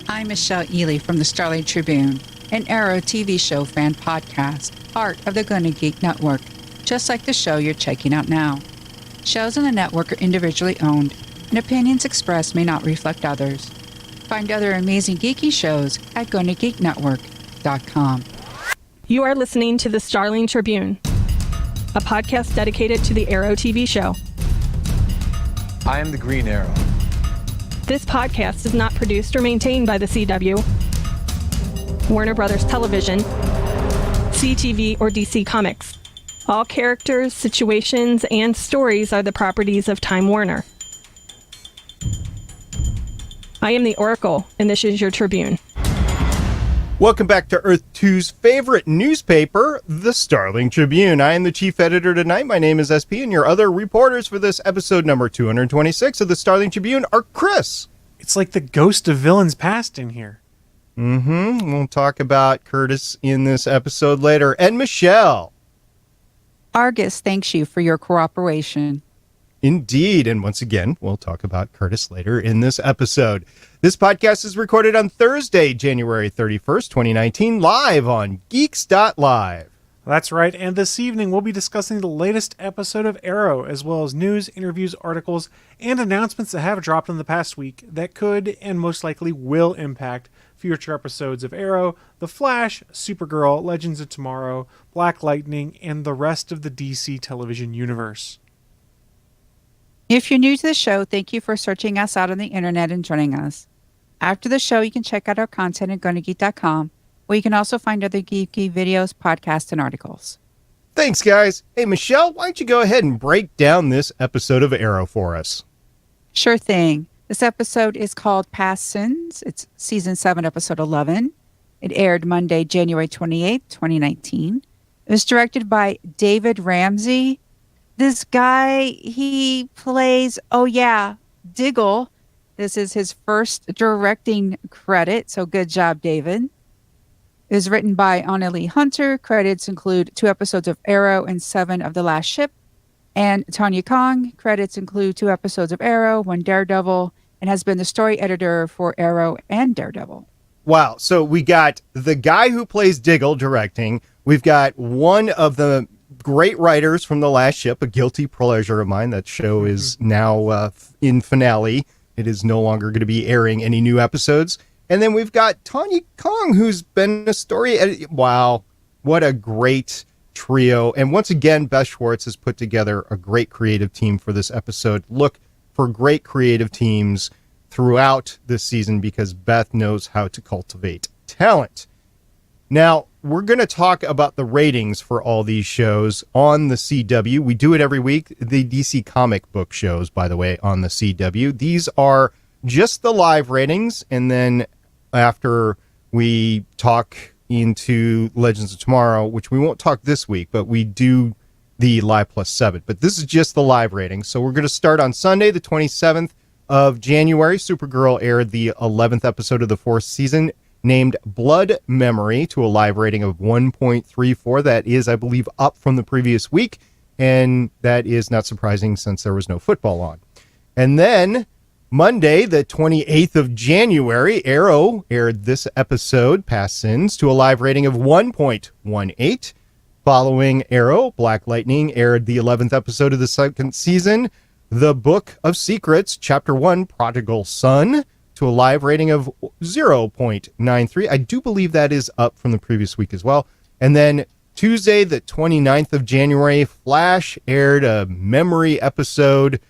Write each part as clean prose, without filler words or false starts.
I'm Michelle Ely from the Starling Tribune, an Arrow TV show fan podcast, part of the Gonna Geek Network, just like the show you're checking out now. Shows on the network are individually owned, and opinions expressed may not reflect others. Find other amazing geeky shows at GonnaGeekNetwork.com. You are listening to the Starling Tribune, a podcast dedicated to the Arrow TV show. I am the Green Arrow. This podcast is not produced or maintained by the CW, Warner Brothers Television, CTV, or DC Comics. All characters, situations, and stories are the properties of Time Warner. I am the Oracle, and this is your Tribune. Welcome back to Earth 2's favorite newspaper, the Starling Tribune. I am the chief editor tonight. My name is SP, and your other reporters for this episode number 226 of the Starling Tribune are Chris. It's like the ghost of villains past in here. We'll talk about Curtis in this episode later. And Michelle. Argus thanks you for your cooperation. Indeed, and once again, we'll talk about Curtis later in this episode. This podcast is recorded on Thursday, January 31st, 2019, live on Geeks.live. That's right, and this evening we'll be discussing the latest episode of Arrow, as well as news, interviews, articles, and announcements that have dropped in the past week that could and most likely will impact future episodes of Arrow, The Flash, Supergirl, Legends of Tomorrow, Black Lightning, and the rest of the DC television universe. If you're new to the show, thank you for searching us out on the internet and joining us. After the show, you can check out our content at GonnaGeek.com, where you can also find other geeky videos, podcasts, and articles. Thanks, guys. Hey, Michelle, why don't you go ahead and break down this episode of Arrow for us? Sure thing. This episode is called Past Sins. It's Season 7, Episode 11. It aired Monday, January 28th, 2019. It was directed by David Ramsey. This guy, he plays, Diggle. This is his first directing credit, so good job, David. It was written by Annalee Hunter. Credits include 2 episodes of Arrow and 7 of The Last Ship. And Tanya Kong. Credits include 2 episodes of Arrow, 1 Daredevil, and has been the story editor for Arrow and Daredevil. Wow, so we got the guy who plays Diggle directing. We've got one of the great writers from The Last Ship, a guilty pleasure of mine. That show is now in finale. It is no longer going to be airing any new episodes. And then we've got Tanya Kong, who's been a story editor. Wow, what a great trio. And once again, Beth Schwartz has put together a great creative team for this episode. Look for great creative teams throughout this season because Beth knows how to cultivate talent. Now, we're going to talk about the ratings for all these shows on the CW. We do it every week. The DC comic book shows, by the way, on the CW. These are just the live ratings. And then after we talk into Legends of Tomorrow, which we won't talk this week, but we do the live plus 7. But this is just the live ratings. So we're going to start on Sunday, the 27th of January. Supergirl aired the 11th episode of the 4th season, named Blood Memory, to a live rating of 1.34. That is, I believe, up from the previous week, and that is not surprising since there was no football on. And then Monday, the 28th of January, Arrow aired this episode, Past Sins, to a live rating of 1.18. Following Arrow, Black Lightning aired the 11th episode of the 2nd season, The Book of Secrets, Chapter 1, Prodigal Son, to a live rating of 0.93. I do believe that is up from the previous week as well. And then Tuesday, the 29th of January, Flash aired a memory episode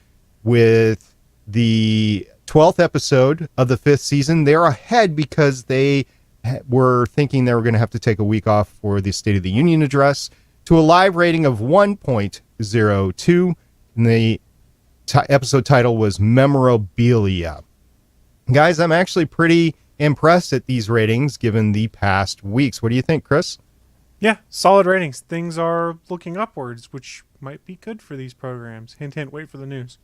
with the 12th episode of the 5th season. They're ahead because they were thinking they were going to have to take a week off for the State of the Union address, to a live rating of 1.02. And the episode title was Memorabilia. Guys, I'm actually pretty impressed at these ratings given the past weeks. What do you think, Chris? Yeah, solid ratings. Things are looking upwards, which might be good for these programs. Hint, hint, wait for the news.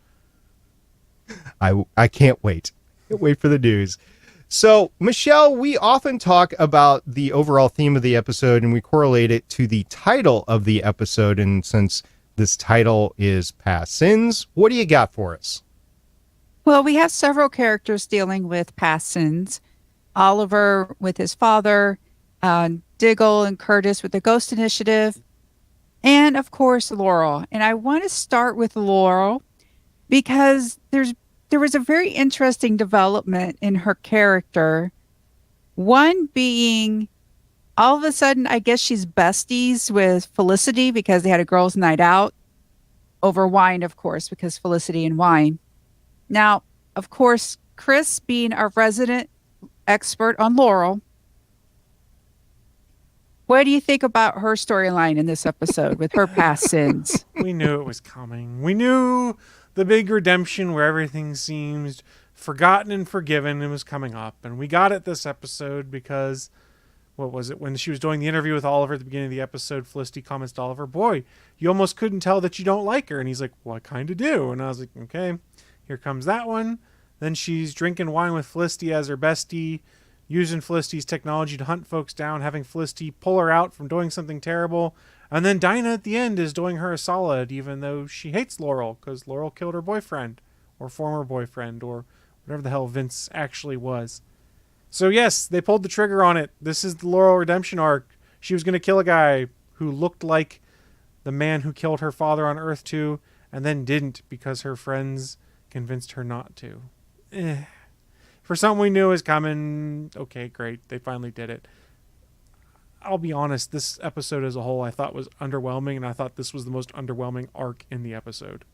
I can't wait. Can't wait for the news. So, Michelle, we often talk about the overall theme of the episode and we correlate it to the title of the episode. And since this title is Past Sins, what do you got for us? Well, we have several characters dealing with past sins. Oliver with his father, Diggle and Curtis with the Ghost Initiative, and of course Laurel. And I want to start with Laurel because there was a very interesting development in her character. One being all of a sudden, I guess she's besties with Felicity because they had a girls' night out over wine, of course, because Felicity and wine. Now, of course, Chris being our resident expert on Laurel, what do you think about her storyline in this episode with her past sins? We knew it was coming. We knew the big redemption where everything seems forgotten and forgiven, it was coming up. And we got it this episode because, what was it? When she was doing the interview with Oliver at the beginning of the episode, Felicity comments to Oliver, boy, you almost couldn't tell that you don't like her. And he's like, well, I kind of do. And I was like, okay, here comes that one. Then she's drinking wine with Felicity as her bestie, using Felicity's technology to hunt folks down, having Felicity pull her out from doing something terrible. And then Dinah at the end is doing her a solid, even though she hates Laurel because Laurel killed her boyfriend or former boyfriend or whatever the hell Vince actually was. So yes, they pulled the trigger on it. This is the Laurel redemption arc. She was going to kill a guy who looked like the man who killed her father on Earth 2 and then didn't because her friends convinced her not to. For something we knew was coming, okay, great. They finally did it. I'll be honest, this episode as a whole I thought was underwhelming, and I thought this was the most underwhelming arc in the episode.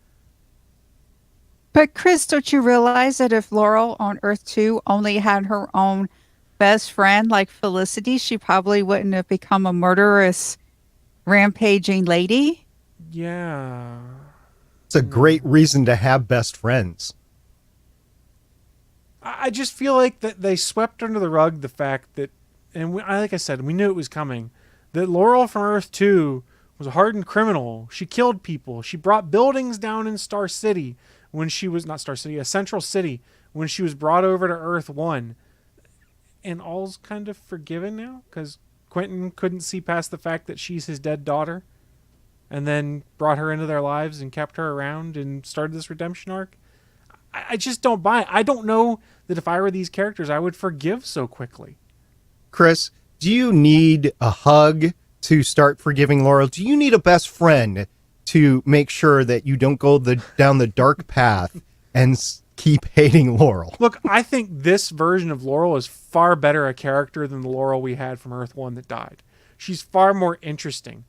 But Chris, don't you realize that if Laurel on Earth 2 only had her own best friend like Felicity, she probably wouldn't have become a murderous, rampaging lady? Yeah. It's a great reason to have best friends. I just feel like that they swept under the rug the fact that, and like I said, we knew it was coming, that Laurel from Earth 2 was a hardened criminal. She killed people. She brought buildings down in Star City when she was, not Star City, Central City, when she was brought over to Earth 1. And all's kind of forgiven now because Quentin couldn't see past the fact that she's his dead daughter and then brought her into their lives and kept her around and started this redemption arc. I just don't buy it. I don't know that if I were these characters, I would forgive so quickly. Chris, do you need a hug to start forgiving Laurel? Do you need a best friend to make sure that you don't go down the dark path and keep hating Laurel? Look, I think this version of Laurel is far better a character than the Laurel we had from Earth 1 that died. She's far more interesting.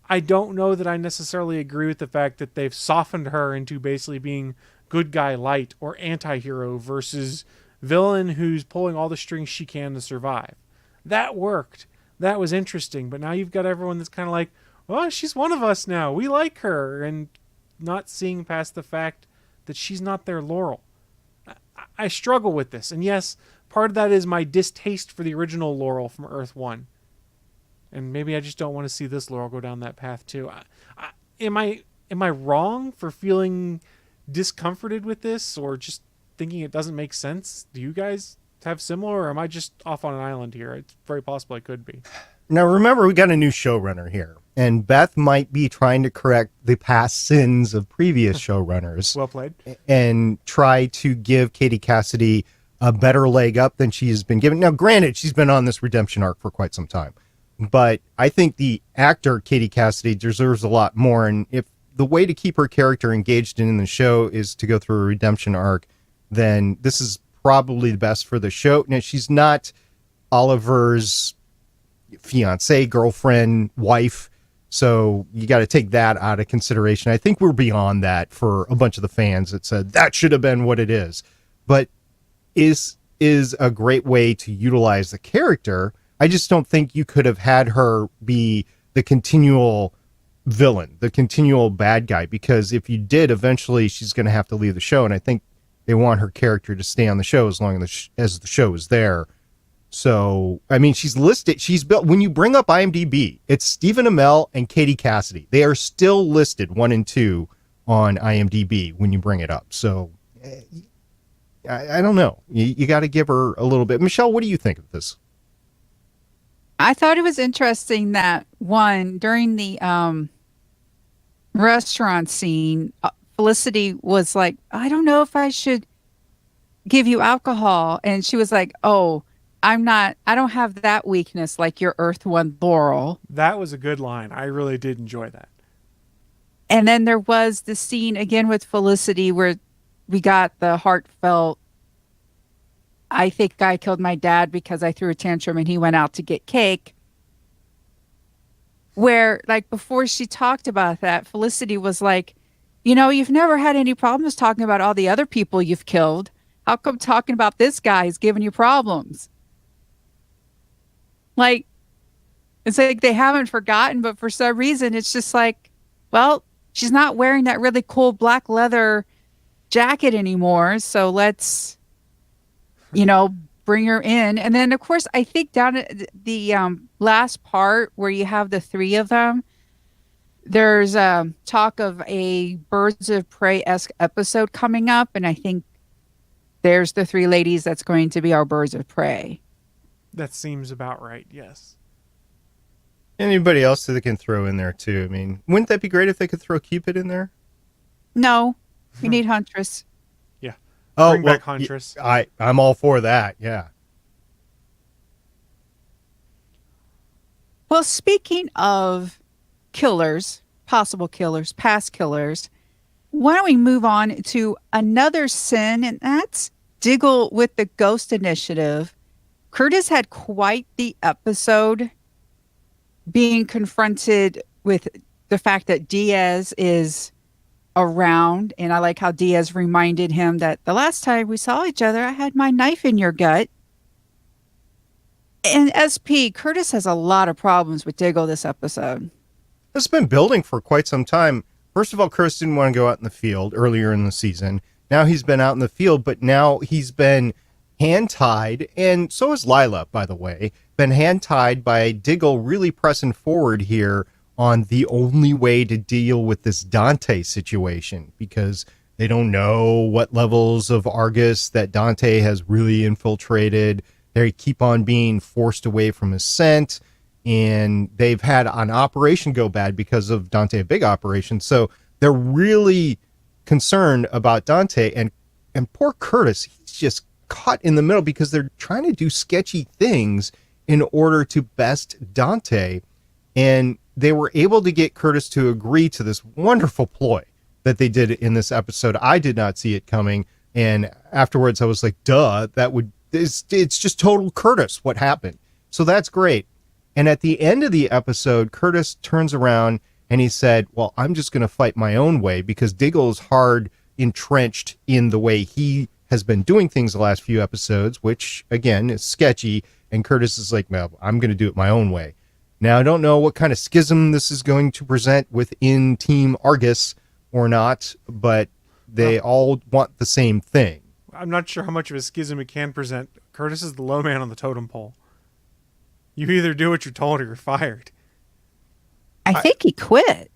I don't know that I necessarily agree with the fact that they've softened her into basically being good guy light or anti-hero versus villain who's pulling all the strings she can to survive. That worked. That was interesting. But now you've got everyone that's kind of like, well, she's one of us now. We like her. And not seeing past the fact that she's not their Laurel. I struggle with this. And yes, part of that is my distaste for the original Laurel from Earth 1. And maybe I just don't want to see this Laurel go down that path too. Am I wrong for feeling discomforted with this or just thinking it doesn't make sense? Do you guys have similar, or am I just off on an island here? It's very possible I could be. Now remember, we got a new showrunner here, and Beth might be trying to correct the past sins of previous showrunners. Well played. And try to give Katie Cassidy a better leg up than she's been given. Now granted, she's been on this redemption arc for quite some time, but I think the actor Katie Cassidy deserves a lot more. And if the way to keep her character engaged in the show is to go through a redemption arc, then this is probably the best for the show. Now, she's not Oliver's fiance, girlfriend, wife, so you got to take that out of consideration. I think we're beyond that for a bunch of the fans that said that should have been what it is. But is a great way to utilize the character. I just don't think you could have had her be the continual villain, the continual bad guy, because if you did, eventually she's going to have to leave the show, and I think they want her character to stay on the show as long as the show is there. So, I mean, she's listed, she's built, when you bring up IMDb, it's Stephen Amell and Katie Cassidy. They are still listed 1 and 2 on IMDb when you bring it up. So, I don't know. You got to give her a little bit. Michelle, what do you think of this? I thought it was interesting that, one, during the restaurant scene, Felicity was like, I don't know if I should give you alcohol. And she was like, oh, I don't have that weakness like your Earth One Laurel. That was a good line. I really did enjoy that. And then there was the scene again with Felicity where we got the heartfelt, I think I killed my dad because I threw a tantrum and he went out to get cake. Where, like, before she talked about that, Felicity was like, you've never had any problems talking about all the other people you've killed. How come talking about this guy is giving you problems? Like, it's like they haven't forgotten, but for some reason, it's just like, well, she's not wearing that really cool black leather jacket anymore. So let's, bring her in. And then, of course, I think down at the last part where you have the three of them, there's talk of a Birds of Prey-esque episode coming up. And I think there's the three ladies that's going to be our Birds of Prey. That seems about right, yes. Anybody else that they can throw in there, too? I mean, wouldn't that be great if they could throw Cupid in there? No, we need Huntress. Yeah. Oh, Bring back Huntress. I'm all for that, yeah. Well, speaking of killers, possible killers, past killers, why don't we move on to another sin, and that's Diggle with the Ghost Initiative. Curtis had quite the episode being confronted with the fact that Diaz is around, and I like how Diaz reminded him that the last time we saw each other, I had my knife in your gut. And SP, Curtis has a lot of problems with Diggle this episode. It's been building for quite some time. First of all, Curtis didn't want to go out in the field earlier in the season. Now he's been out in the field, but now he's been hand-tied, and so is Lila, by the way, been hand-tied by Diggle really pressing forward here on the only way to deal with this Dante situation, because they don't know what levels of Argus that Dante has really infiltrated. They keep on being forced away from his scent, and they've had an operation go bad because of Dante, a big operation. So they're really concerned about Dante, and poor Curtis, he's just caught in the middle because they're trying to do sketchy things in order to best Dante. And they were able to get Curtis to agree to this wonderful ploy that they did in this episode. I did not see it coming. And afterwards I was like, duh, it's just total Curtis what happened. So that's great. And at the end of the episode, Curtis turns around and he said, well, I'm just going to fight my own way, because Diggle is hard entrenched in the way he has been doing things the last few episodes, which again is sketchy. And Curtis is like, well, I'm going to do it my own way. Now, I don't know what kind of schism this is going to present within Team Argus or not, but they all want the same thing. I'm not sure how much of a schism it can present. Curtis is the low man on the totem pole. You either do what you're told or you're fired. I think he quit.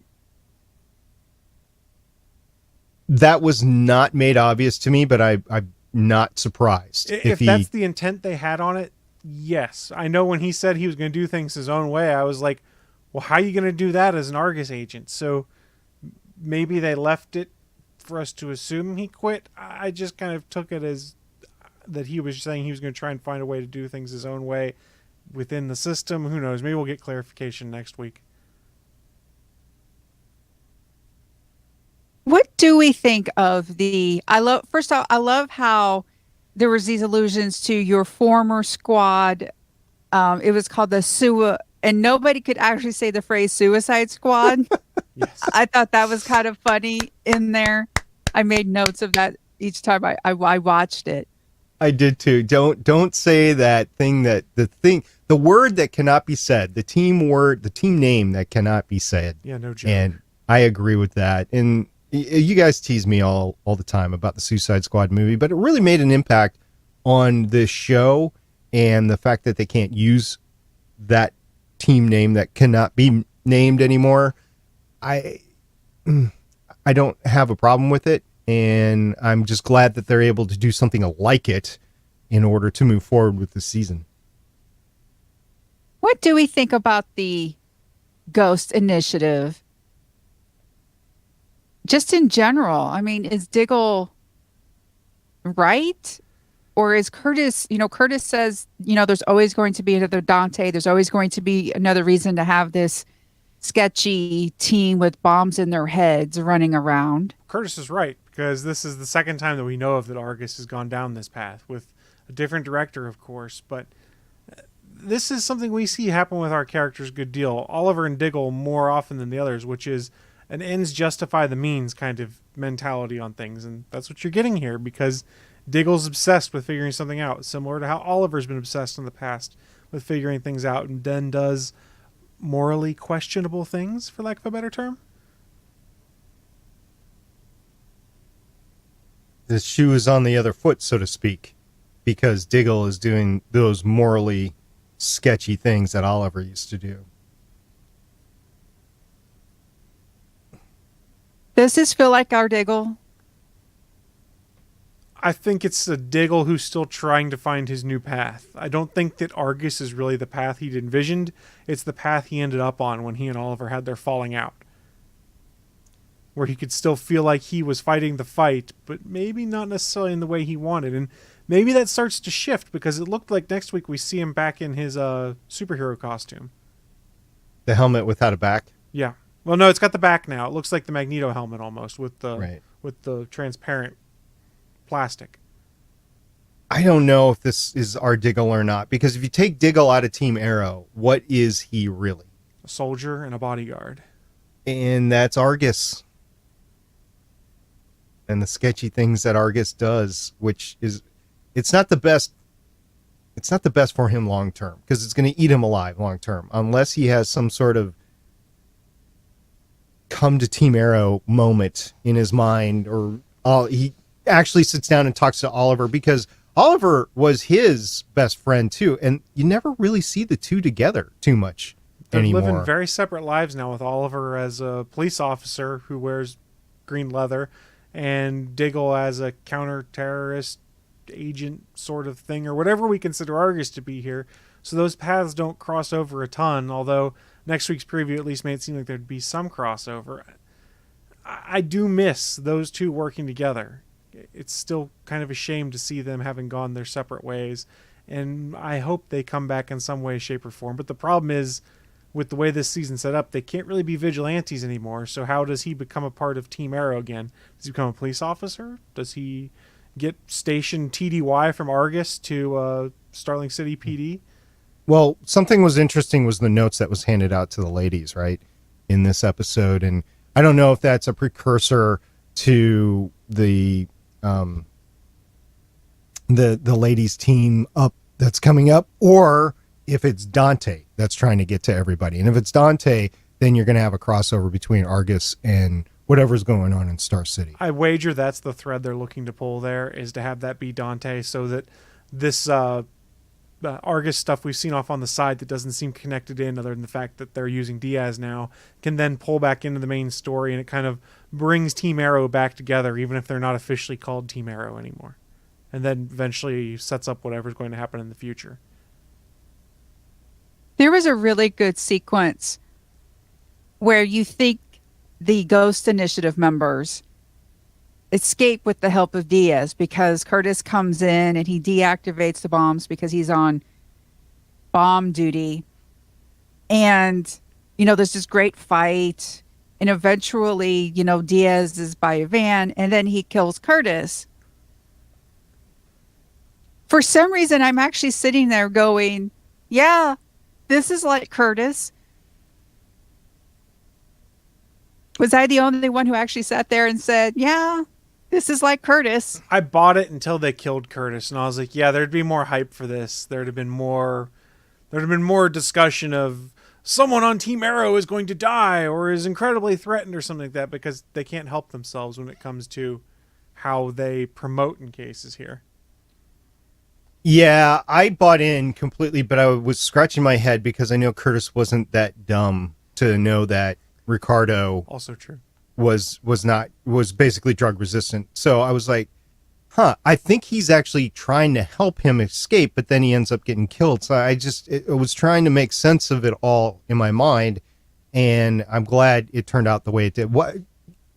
That was not made obvious to me, but I'm not surprised. If that's the intent they had on it, yes. I know when he said he was going to do things his own way, I was like, well, how are you going to do that as an Argus agent? So maybe they left it for us to assume he quit. I just kind of took it as that he was saying he was going to try and find a way to do things his own way within the system. Who knows? Maybe we'll get clarification next week. What do we think of first off, I love how there was these allusions to your former squad. It was called the and nobody could actually say the phrase Suicide Squad. Yes. I thought that was kind of funny in there. I made notes of that each time I watched it. I did too. Don't say that thing the word that cannot be said, the team name that cannot be said. Yeah, no joke. And I agree with that. And you guys tease me all the time about the Suicide Squad movie, but it really made an impact on this show, and the fact that they can't use that team name that cannot be named anymore. I don't have a problem with it, and I'm just glad that they're able to do something like it in order to move forward with the season. What do we think about the Ghost Initiative? Just in general, I mean, is Diggle right? Or is Curtis, Curtis says, there's always going to be another Dante. There's always going to be another reason to have this sketchy team with bombs in their heads running around. Curtis is right, because this is the second time that we know of that Argus has gone down this path with a different director, of course. But this is something we see happen with our characters a good deal. Oliver and Diggle more often than the others, which is an ends justify the means kind of mentality on things. And that's what you're getting here, because Diggle's obsessed with figuring something out, similar to how Oliver's been obsessed in the past with figuring things out, and then does morally questionable things, for lack of a better term. The shoe is on the other foot, so to speak, because Diggle is doing those morally sketchy things that Oliver used to do. Does this feel like our Diggle? I think it's a Diggle who's still trying to find his new path. I don't think that Argus is really the path he'd envisioned. It's the path he ended up on when he and Oliver had their falling out, where he could still feel like he was fighting the fight, but maybe not necessarily in the way he wanted. And maybe that starts to shift, because it looked like next week we see him back in his superhero costume. The helmet without a back? Yeah. Well, no, it's got the back now. It looks like the Magneto helmet almost, with the Right. with the transparent plastic. I don't know if this is our Diggle or not, because if you take Diggle out of Team Arrow, what is he really? A soldier and a bodyguard. And that's Argus. And the sketchy things that Argus does, which is, it's not the best for him long term, because it's going to eat him alive long term, unless he has some sort of come to Team Arrow moment in his mind, or he actually sits down and talks to Oliver, because Oliver was his best friend too, and you never really see the two together too much anymore. They're living very separate lives now, with Oliver as a police officer who wears green leather, and Diggle as a counter-terrorist agent sort of thing, or whatever we consider Argus to be here. So those paths don't cross over a ton, although next week's preview at least made it seem like there'd be some crossover. I do miss those two working together. It's still kind of a shame to see them having gone their separate ways, and I hope they come back in some way, shape, or form. But the problem is, with the way this season's set up, they can't really be vigilantes anymore. So how does he become a part of Team Arrow again? Does he become a police officer? Does he get stationed TDY from Argus to Starling City PD? Well, something was interesting was the notes that was handed out to the ladies, right, in this episode. And I don't know if that's a precursor to the ladies team up that's coming up, or if it's Dante that's trying to get to everybody. And if it's Dante, then you're going to have a crossover between Argus and whatever's going on in Star City. I wager that's the thread they're looking to pull there, is to have that be Dante, so that this Argus stuff we've seen off on the side that doesn't seem connected in, other than the fact that they're using Diaz now, can then pull back into the main story, and it kind of brings Team Arrow back together, even if they're not officially called Team Arrow anymore. And then eventually sets up whatever's going to happen in the future. There was a really good sequence where you think the Ghost Initiative members escape with the help of Diaz, because Curtis comes in and he deactivates the bombs because he's on bomb duty. And, there's this great fight. And eventually, Diaz is by a van, and then he kills Curtis. For some reason, I'm actually sitting there going, yeah, this is like Curtis. Was I the only one who actually sat there and said, yeah, this is like Curtis? I bought it until they killed Curtis, and I was like, yeah, there'd be more hype for this. There'd have been more discussion of someone on Team Arrow is going to die or is incredibly threatened or something like that, because they can't help themselves when it comes to how they promote in cases here. Yeah, I bought in completely, but I was scratching my head because I know Curtis wasn't that dumb to know that Ricardo Also true. was basically drug resistant. So I was like, I think he's actually trying to help him escape, but then he ends up getting killed. So it was trying to make sense of it all in my mind, and I'm glad it turned out the way it did. What,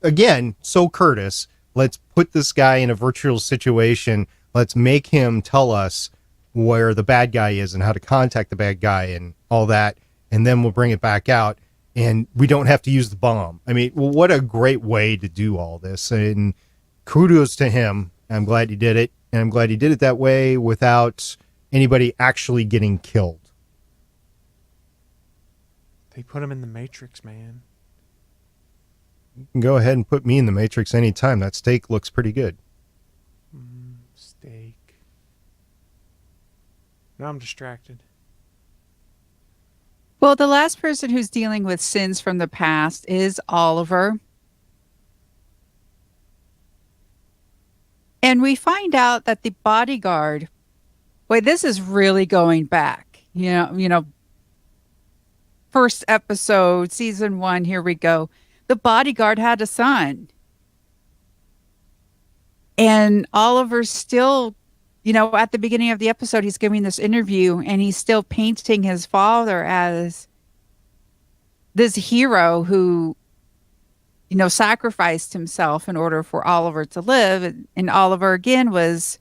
again, so Curtis, let's put this guy in a virtual situation. Let's make him tell us where the bad guy is and how to contact the bad guy and all that. And then we'll bring it back out and we don't have to use the bomb. I mean, what a great way to do all this. And kudos to him. I'm glad he did it. And I'm glad he did it that way without anybody actually getting killed. They put him in the Matrix, man. You can go ahead and put me in the Matrix anytime. That steak looks pretty good. Steak. Now I'm distracted. Well, the last person who's dealing with sins from the past is Oliver. And we find out that the bodyguard, boy, this is really going back. First episode, season 1, here we go. The bodyguard had a son. And Oliver's still, at the beginning of the episode, he's giving this interview and he's still painting his father as this hero who, sacrificed himself in order for Oliver to live. And Oliver, again, was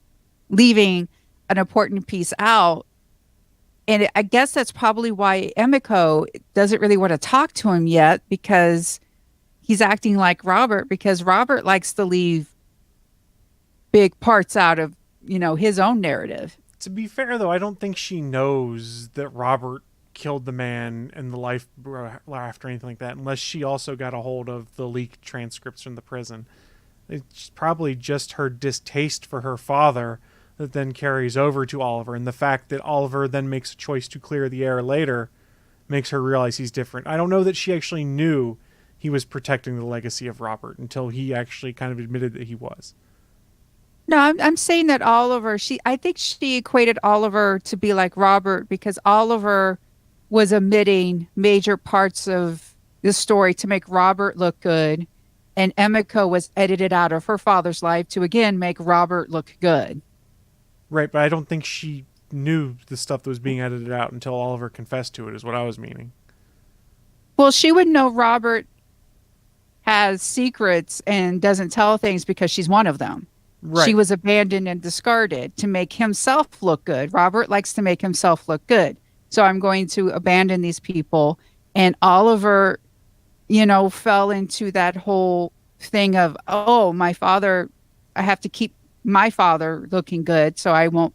leaving an important piece out. And I guess that's probably why Emiko doesn't really want to talk to him yet, because he's acting like Robert, because Robert likes to leave big parts out of, his own narrative. To be fair, though, I don't think she knows that Robert killed the man in the life raft or anything like that, unless she also got a hold of the leaked transcripts from the prison. It's probably just her distaste for her father that then carries over to Oliver, and the fact that Oliver then makes a choice to clear the air later makes her realize he's different. I don't know that she actually knew he was protecting the legacy of Robert until he actually kind of admitted that he was. No, I'm saying that Oliver, I think she equated Oliver to be like Robert, because Oliver was omitting major parts of the story to make Robert look good, and Emiko was edited out of her father's life to, again, make Robert look good. Right, but I don't think she knew the stuff that was being edited out until Oliver confessed to it, is what I was meaning. Well, she would know Robert has secrets and doesn't tell things because she's one of them. Right. She was abandoned and discarded to make himself look good. Robert likes to make himself look good. So I'm going to abandon these people. And Oliver, fell into that whole thing of, oh, my father, I have to keep my father looking good, so I won't,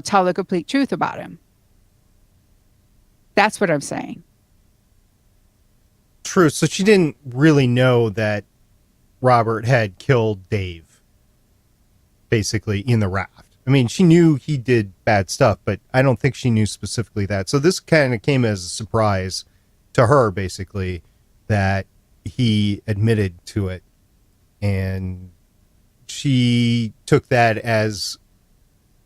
tell the complete truth about him. That's what I'm saying. True. So she didn't really know that Robert had killed Dave, basically, in the raft. I mean, she knew he did bad stuff, but I don't think she knew specifically that. So this kind of came as a surprise to her, basically, that he admitted to it. And she took that as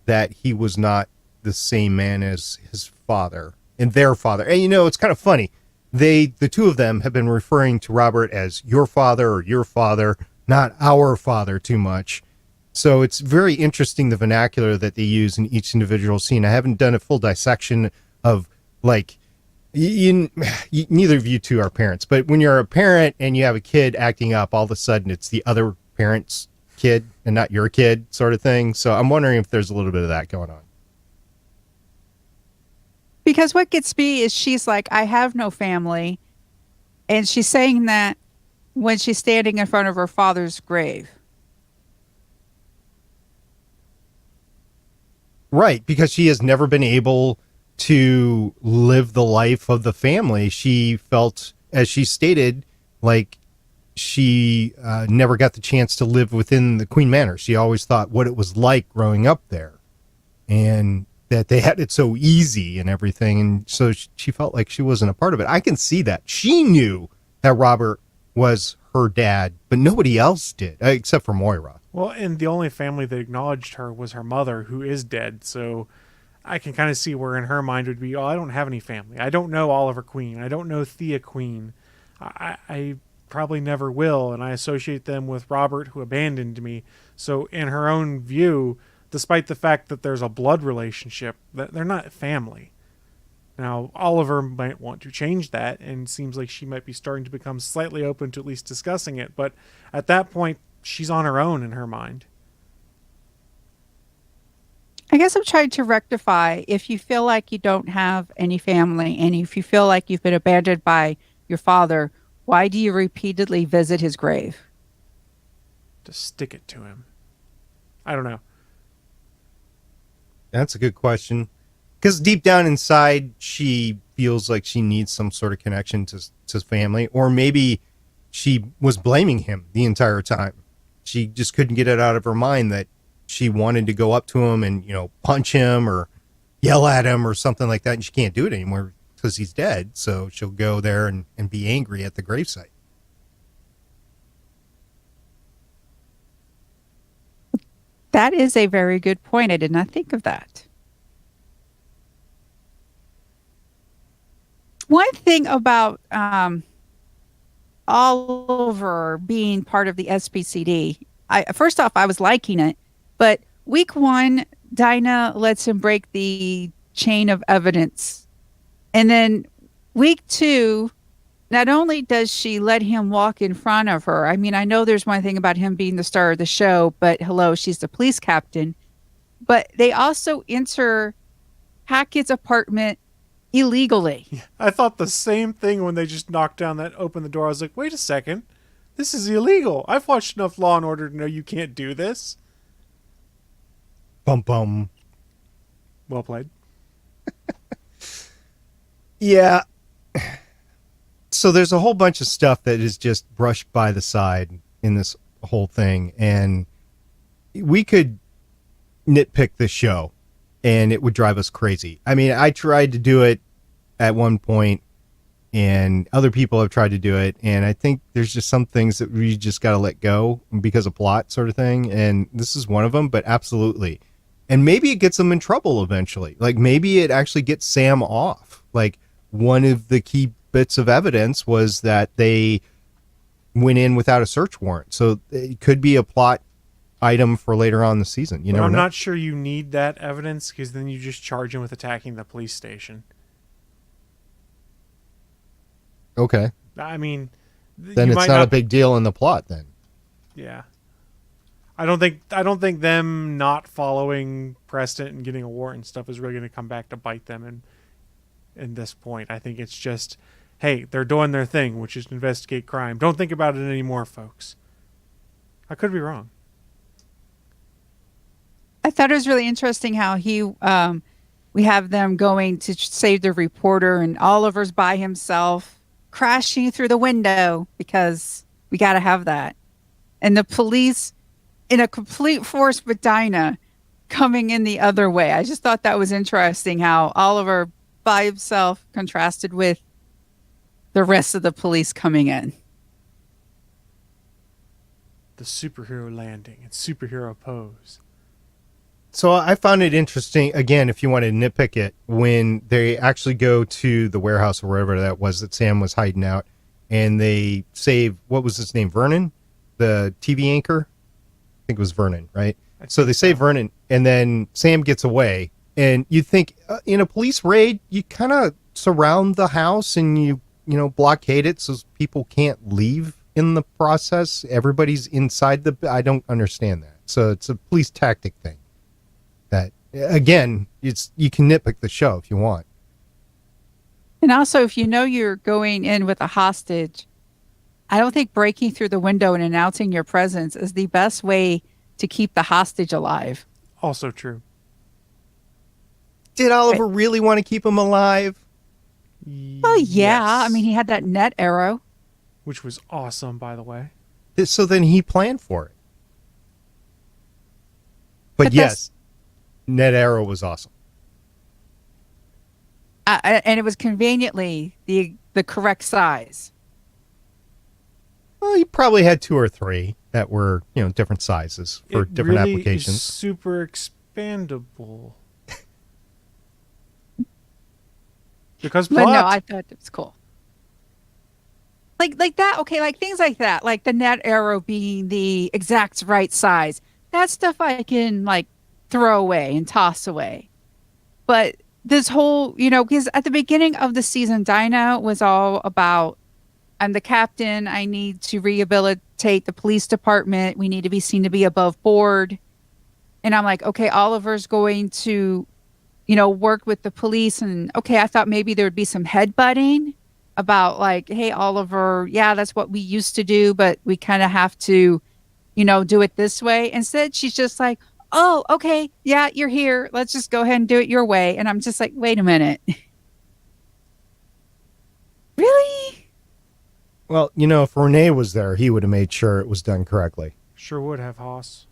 that he was not the same man as his father and their father. And, it's kind of funny. The two of them have been referring to Robert as your father or your father, not our father too much. So it's very interesting, the vernacular that they use in each individual scene. I haven't done a full dissection of, like, neither of you two are parents, but when you're a parent and you have a kid acting up, all of a sudden it's the other parent's kid and not your kid, sort of thing. So I'm wondering if there's a little bit of that going on. Because what gets me is she's like, I have no family. And she's saying that when she's standing in front of her father's grave. Right, because she has never been able to live the life of the family. She felt, as she stated, like she never got the chance to live within the Queen Manor. She always thought what it was like growing up there, and that they had it so easy and everything. And so she felt like she wasn't a part of it. I can see that. She knew that Robert was her dad, but nobody else did, except for Moira. Well, and the only family that acknowledged her was her mother, who is dead. So I can kind of see where in her mind would be, oh, I don't have any family. I don't know Oliver Queen. I don't know Thea Queen. I probably never will. And I associate them with Robert, who abandoned me. So in her own view, despite the fact that there's a blood relationship, they're not family. Now, Oliver might want to change that, and seems like she might be starting to become slightly open to at least discussing it. But at that point, she's on her own in her mind. I guess I'm trying to rectify if you feel like you don't have any family and if you feel like you've been abandoned by your father, why do you repeatedly visit his grave? To stick it to him. I don't know. That's a good question. Because deep down inside, she feels like she needs some sort of connection to family. Or maybe she was blaming him the entire time. She just couldn't get it out of her mind that she wanted to go up to him and, punch him or yell at him or something like that. And she can't do it anymore because he's dead. So she'll go there and be angry at the gravesite. That is a very good point. I did not think of that. One thing about Oliver being part of the SPCD, first off, I was liking it, but week one, Dinah lets him break the chain of evidence. And then week two, not only does she let him walk in front of her, I mean, I know there's one thing about him being the star of the show, but hello, she's the police captain. But they also enter Hackett's apartment illegally. Yeah, I thought the same thing when they just knocked down that, opened the door. I was like, wait a second. This is illegal. I've watched enough Law and Order to know you can't do this. Bum bum. Well played. Yeah. So there's a whole bunch of stuff that is just brushed by the side in this whole thing. And we could nitpick the show and it would drive us crazy. I mean, I tried to do it at one point and other people have tried to do it. And I think there's just some things that we just got to let go because of plot sort of thing. And this is one of them, but absolutely. And maybe it gets them in trouble eventually. Like maybe it actually gets Sam off. Like one of the key bits of evidence was that they went in without a search warrant. So it could be a plot item for later on in the season. You know, I'm not sure you need that evidence because then you just charge him with attacking the police station. Okay. I mean, then it's not a big deal in the plot then. Yeah. I don't think them not following precedent and getting a warrant and stuff is really going to come back to bite them in this point. I think it's just, hey, they're doing their thing, which is investigate crime. Don't think about it anymore, folks. I could be wrong. I thought it was really interesting how we have them going to save the reporter and Oliver's by himself, crashing through the window because we got to have that. And the police in a complete force with Dinah coming in the other way. I just thought that was interesting how Oliver by himself contrasted with the rest of the police coming in. The superhero landing and superhero pose. So I found it interesting, again, if you want to nitpick it, when they actually go to the warehouse or wherever that was that Sam was hiding out, and they save, what was his name, Vernon? The TV anchor? I think it was Vernon, right? So they save Vernon, and then Sam gets away. And you think, in a police raid, you kind of surround the house and you blockade it so people can't leave in the process. Everybody's inside I don't understand that. So it's a police tactic thing. That again, you can nitpick the show if you want. And also, if you know you're going in with a hostage, I don't think breaking through the window and announcing your presence is the best way to keep the hostage alive. Also true. Did Oliver really want to keep him alive? Well, yeah. Yes. I mean, he had that net arrow. Which was awesome, by the way. So then he planned for it. But yes, net arrow was awesome. And it was conveniently the correct size. Well, he probably had 2 or 3 that were, different sizes for different really applications. Is super expandable. Because plot. But no, I thought it was cool. Like that, okay, like things like that, like the net arrow being the exact right size. That stuff I can throw away and toss away. But this whole, because at the beginning of the season, Dinah was all about, I'm the captain. I need to rehabilitate the police department. We need to be seen to be above board. And I'm like, okay, Oliver's going to, work with the police. And okay, I thought maybe there would be some headbutting about like, hey, Oliver, yeah, that's what we used to do, but we kind of have to, do it this way. Instead, she's just like, oh, okay, yeah, you're here. Let's just go ahead and do it your way. And I'm just like, wait a minute. Really? Well, if Renee was there, he would have made sure it was done correctly. Sure would have, Hoss.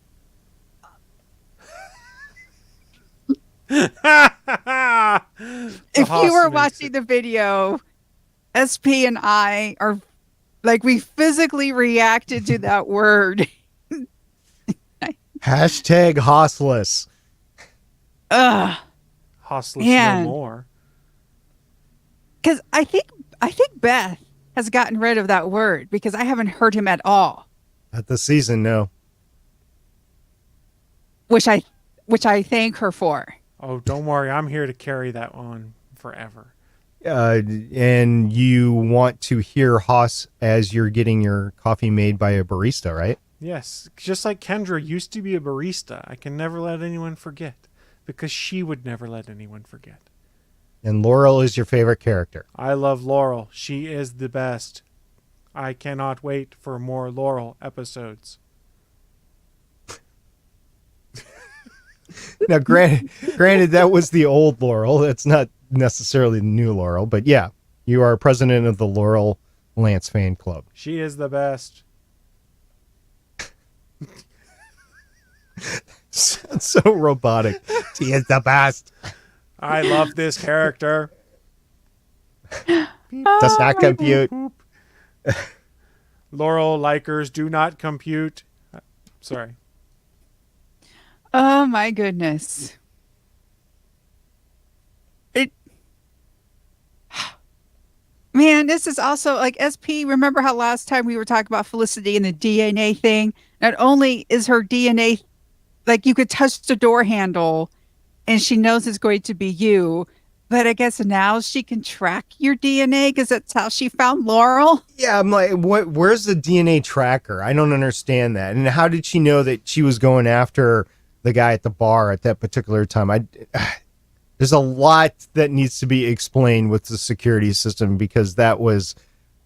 If you were watching the video, SP and I are like, we physically reacted to that word. Hashtag hossless. Ugh. Hostless Man. no more. Because I think Beth has gotten rid of that word because I haven't heard him at all. At the season, no. Which I thank her for. Oh, don't worry. I'm here to carry that on forever. And you want to hear Haas as you're getting your coffee made by a barista, right? Yes. Just like Kendra used to be a barista. I can never let anyone forget. Because she would never let anyone forget. And Laurel is your favorite character. I love Laurel. She is the best. I cannot wait for more Laurel episodes. Now, granted, that was the old Laurel. That's not necessarily the new Laurel. But yeah, you are president of the Laurel Lance fan club. She is the best. So robotic. She is the best. I love this character. Does not compute. Laurel likers do not compute. Sorry. Oh my goodness. Man, this is also like SP. Remember how last time we were talking about Felicity and the DNA thing? Not only is her DNA like you could touch the door handle and she knows it's going to be you, but I guess now she can track your DNA because that's how she found Laurel. Yeah, I'm like, where's the DNA tracker? I don't understand that. And how did she know that she was going after the guy at the bar at that particular time? There's a lot that needs to be explained with the security system because that was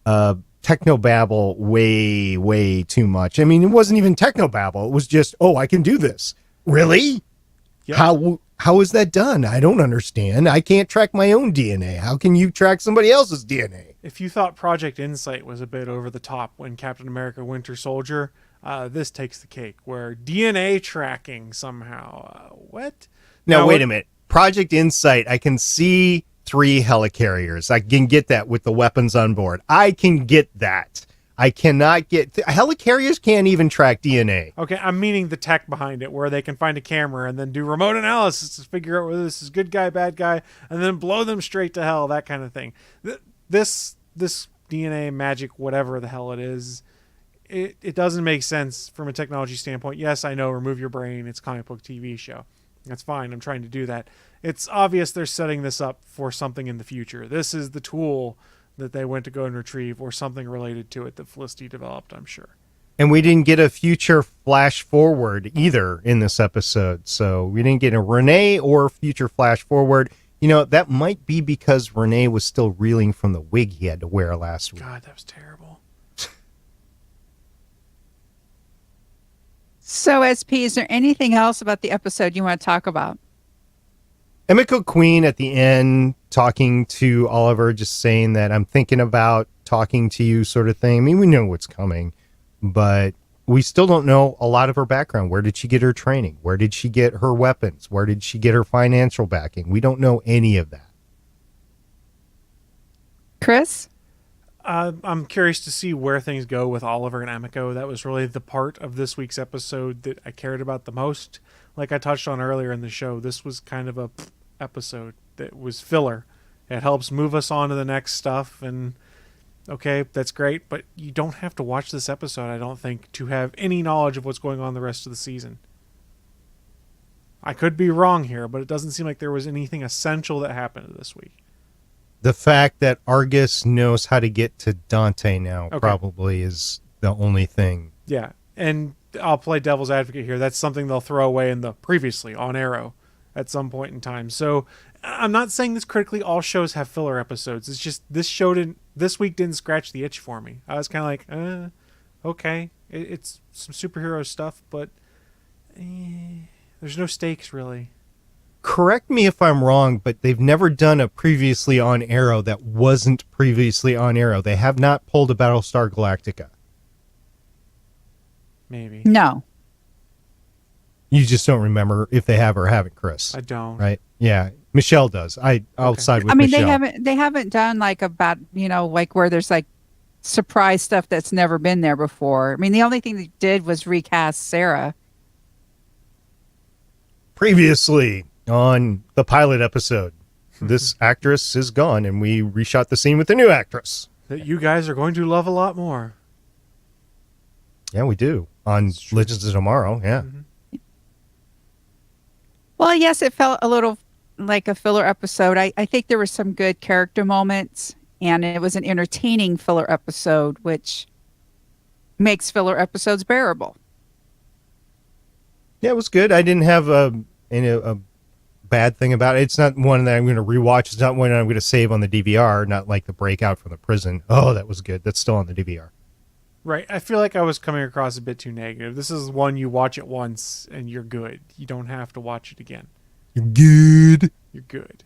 technobabble way, way too much. I mean, it wasn't even technobabble. It was just, oh, I can do this. Really? Yep. How is that done? I don't understand. I can't track my own DNA. How can you track somebody else's DNA? If you thought Project Insight was a bit over the top when Captain America Winter Soldier, this takes the cake, where DNA tracking somehow. What? Now, wait a minute. Project Insight, I can see 3 helicarriers. I can get that with the weapons on board. I can get that. I cannot get... helicarriers can't even track DNA. Okay, I'm meaning the tech behind it, where they can find a camera and then do remote analysis to figure out whether this is good guy, bad guy, and then blow them straight to hell, that kind of thing. This DNA magic, whatever the hell it is, it doesn't make sense from a technology standpoint. Yes, I know, remove your brain, it's a comic book TV show. That's fine, I'm trying to do that. It's obvious they're setting this up for something in the future. This is the tool that they went to go and retrieve, or something related to it that Felicity developed, I'm sure. And we didn't get a future flash forward either in this episode. So we didn't get a Renee or future flash forward. That might be because Renee was still reeling from the wig he had to wear last week. God, that was terrible. So, SP, is there anything else about the episode you want to talk about? Emiko Queen at the end talking to Oliver, just saying that I'm thinking about talking to you sort of thing. I mean, we know what's coming, but we still don't know a lot of her background. Where did she get her training? Where did she get her weapons? Where did she get her financial backing? We don't know any of that. Chris? I'm curious to see where things go with Oliver and Emiko. That was really the part of this week's episode that I cared about the most. Like I touched on earlier in the show, this was kind of a episode that was filler. It helps move us on to the next stuff, and okay, that's great, but you don't have to watch this episode, I don't think, to have any knowledge of what's going on the rest of the season. I could be wrong here, but it doesn't seem like there was anything essential that happened this week. The fact that Argus knows how to get to Dante now probably is the only thing. Yeah, and I'll play devil's advocate here. That's something they'll throw away in the previously on Arrow at some point in time. So I'm not saying this critically all shows have filler episodes. It's just this week didn't scratch the itch for me. I was kind of like, okay, it's some superhero stuff, but there's no stakes really. Correct me if I'm wrong, but they've never done a previously on Arrow that wasn't previously on Arrow. They have not pulled a Battlestar Galactica. Maybe. No. You just don't remember if they have or haven't, Chris. I don't. Right? Yeah. Michelle does. I'll side with Michelle. They haven't done like like where there's like surprise stuff that's never been there before. I mean, the only thing they did was recast Sarah. Previously on the pilot episode, this actress is gone and we reshot the scene with the new actress. That you guys are going to love a lot more. Yeah, we do. On Legends of Tomorrow, yeah. Mm-hmm. Well, yes, it felt a little like a filler episode. I think there were some good character moments, and it was an entertaining filler episode, which makes filler episodes bearable. Yeah, it was good. I didn't have a bad thing about it. It's not one that I'm going to rewatch. It's not one I'm going to save on the DVR, not like the breakout from the prison. Oh, that was good. That's still on the DVR. Right. I feel like I was coming across a bit too negative. This is one you watch it once and you're good. You don't have to watch it again. You're good. You're good.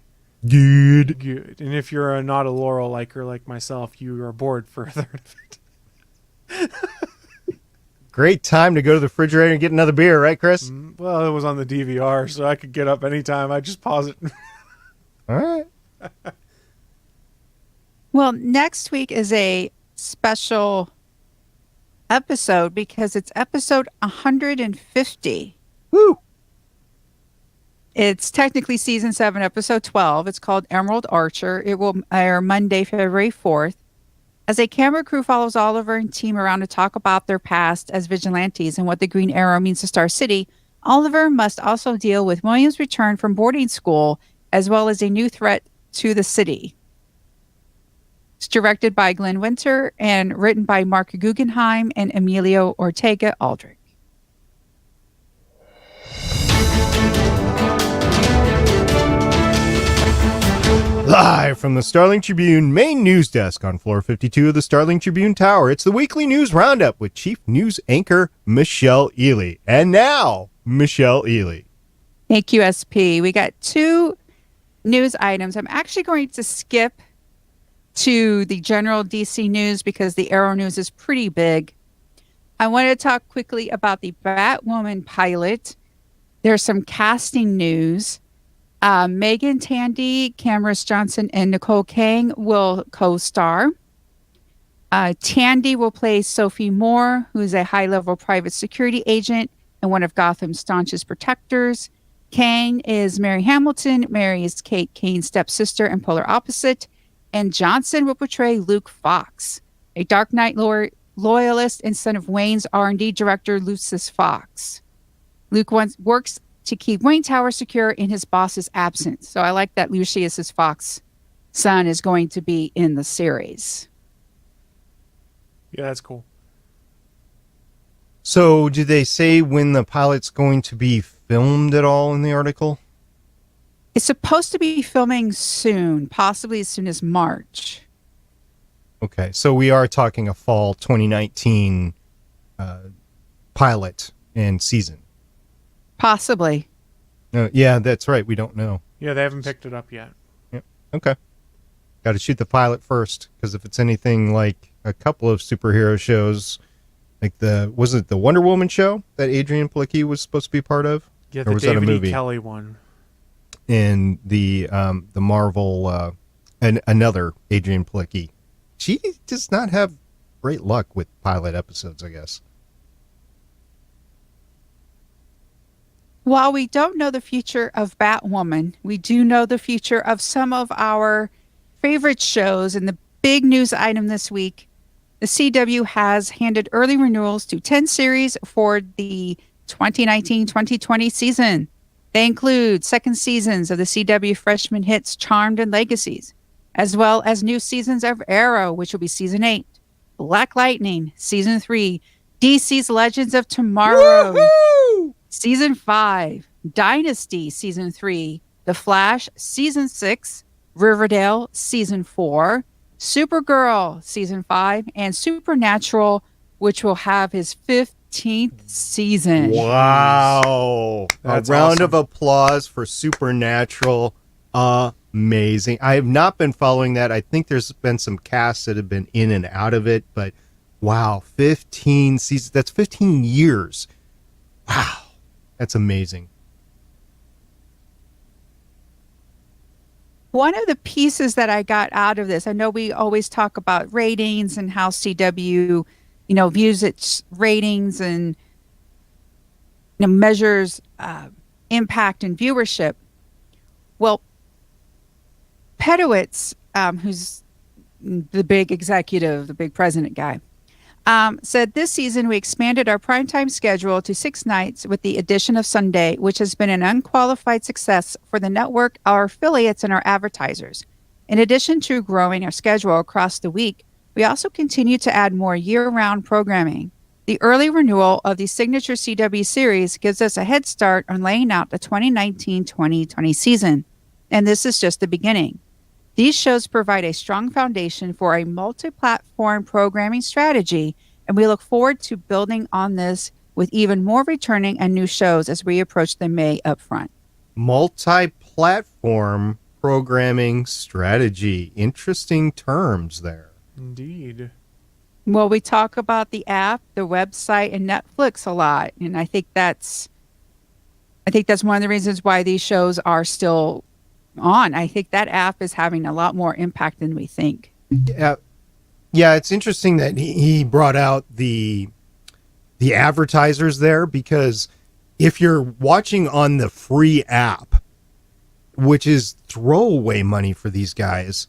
Good. Good. And if you're not a Laurel liker like myself, you are bored for a third of it. Great time to go to the refrigerator and get another beer, right, Chris? Well, it was on the DVR, so I could get up anytime. I just pause it. All right. Well, next week is a special episode because it's episode 150. Woo! It's technically season 7, episode 12. It's called Emerald Archer. It will air Monday, February 4th. As a camera crew follows Oliver and team around to talk about their past as vigilantes and what the Green Arrow means to Star City, Oliver must also deal with William's return from boarding school as well as a new threat to the city. It's directed by Glenn Winter and written by Mark Guggenheim and Emilio Ortega Aldrich. Live from the Starling Tribune main news desk on floor 52 of the Starling Tribune Tower, it's the weekly news roundup with chief news anchor Michelle Ely. And now, Michelle Ely. Thank you, SP. We got 2 news items. I'm actually going to skip to the general DC news because the Arrow news is pretty big. I want to talk quickly about the Batwoman pilot. There's some casting news. Megan Tandy, Cameron Johnson, and Nicole Kang will co-star. Tandy will play Sophie Moore, who is a high-level private security agent and one of Gotham's staunchest protectors. Kang is Mary Hamilton. Mary is Kate Kane's stepsister and polar opposite. And Johnson will portray Luke Fox, a Dark Knight loyalist and son of Wayne's R&D director, Lucius Fox. Luke works to keep Wayne Tower secure in his boss's absence. So I like that Lucius Fox's son is going to be in the series. Yeah, that's cool. So, did they say when the pilot's going to be filmed at all in the article? It's supposed to be filming soon, possibly as soon as March. Okay, so we are talking a fall 2019 pilot and season. Possibly. Yeah, that's right. We don't know. Yeah, they haven't picked it up yet. Yep. Okay. Got to shoot the pilot first, because if it's anything like a couple of superhero shows, like was it the Wonder Woman show that Adrian Palicki was supposed to be part of? Yeah, or the was that a David E. movie? Kelly one. And the Marvel and another Adrian Palicki. She does not have great luck with pilot episodes, I guess. While we don't know the future of Batwoman, we do know the future of some of our favorite shows. And the big news item this week, the CW has handed early renewals to 10 series for the 2019-2020 season. They include second seasons of the CW freshman hits Charmed and Legacies, as well as new seasons of Arrow, which will be season 8, Black Lightning, season 3, DC's Legends of Tomorrow, Woohoo! Season 5, Dynasty, Season 3, The Flash, Season 6, Riverdale, Season 4, Supergirl, Season 5, and Supernatural, which will have his 15th season. Wow. That's a round awesome. of applause for Supernatural. Amazing. I have not been following that. I think there's been some casts that have been in and out of it, but wow, 15 seasons. That's 15 years. Wow. That's amazing. One of the pieces that I got out of this, I know we always talk about ratings and how CW, views its ratings and measures impact and viewership. Well, Pedowitz, who's the big executive, the big president guy, said this season we expanded our primetime schedule to 6 nights with the addition of Sunday, which has been an unqualified success for the network, our affiliates, and our advertisers. In addition to growing our schedule across the week, we also continue to add more year-round programming. The early renewal of the signature CW series gives us a head start on laying out the 2019-2020 season, and this is just the beginning. These shows provide a strong foundation for a multi-platform programming strategy, and we look forward to building on this with even more returning and new shows as we approach the May upfront. Multi-platform programming strategy. Interesting terms there. Indeed. Well, we talk about the app, the website, and Netflix a lot, and I think that's one of the reasons why these shows are still on. I think that app is having a lot more impact than we think. Yeah, it's interesting that he brought out the advertisers there, because if you're watching on the free app, which is throwaway money for these guys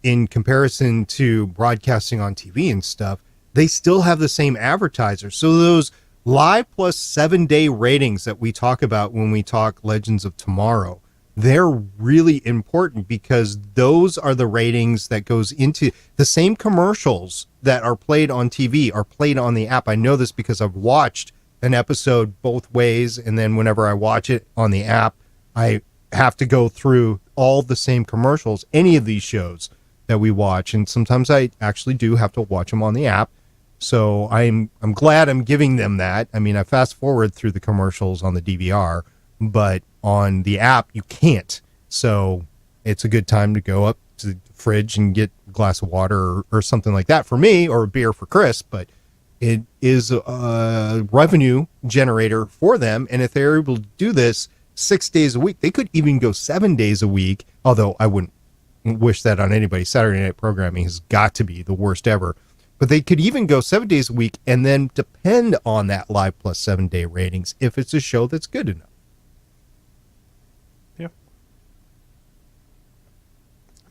in comparison to broadcasting on TV and stuff, they still have the same advertisers. So those live plus 7-day ratings that we talk about when we talk Legends of Tomorrow, they're really important, because those are the ratings that goes into the same commercials that are played on TV are played on the app. I know this because I've watched an episode both ways, and then whenever I watch it on the app, I have to go through all the same commercials, any of these shows that we watch, and sometimes I actually do have to watch them on the app. So I'm glad I'm giving them that. I mean, I fast forward through the commercials on the DVR, but on the app you can't. So it's a good time to go up to the fridge and get a glass of water or something like that for me, or a beer for Chris. But it is a revenue generator for them, and if they're able to do this 6 days a week, they could even go 7 days a week, although I wouldn't wish that on anybody. Saturday night programming has got to be the worst ever. But they could even go 7 days a week and then depend on that live plus 7-day ratings if it's a show that's good enough. Yeah.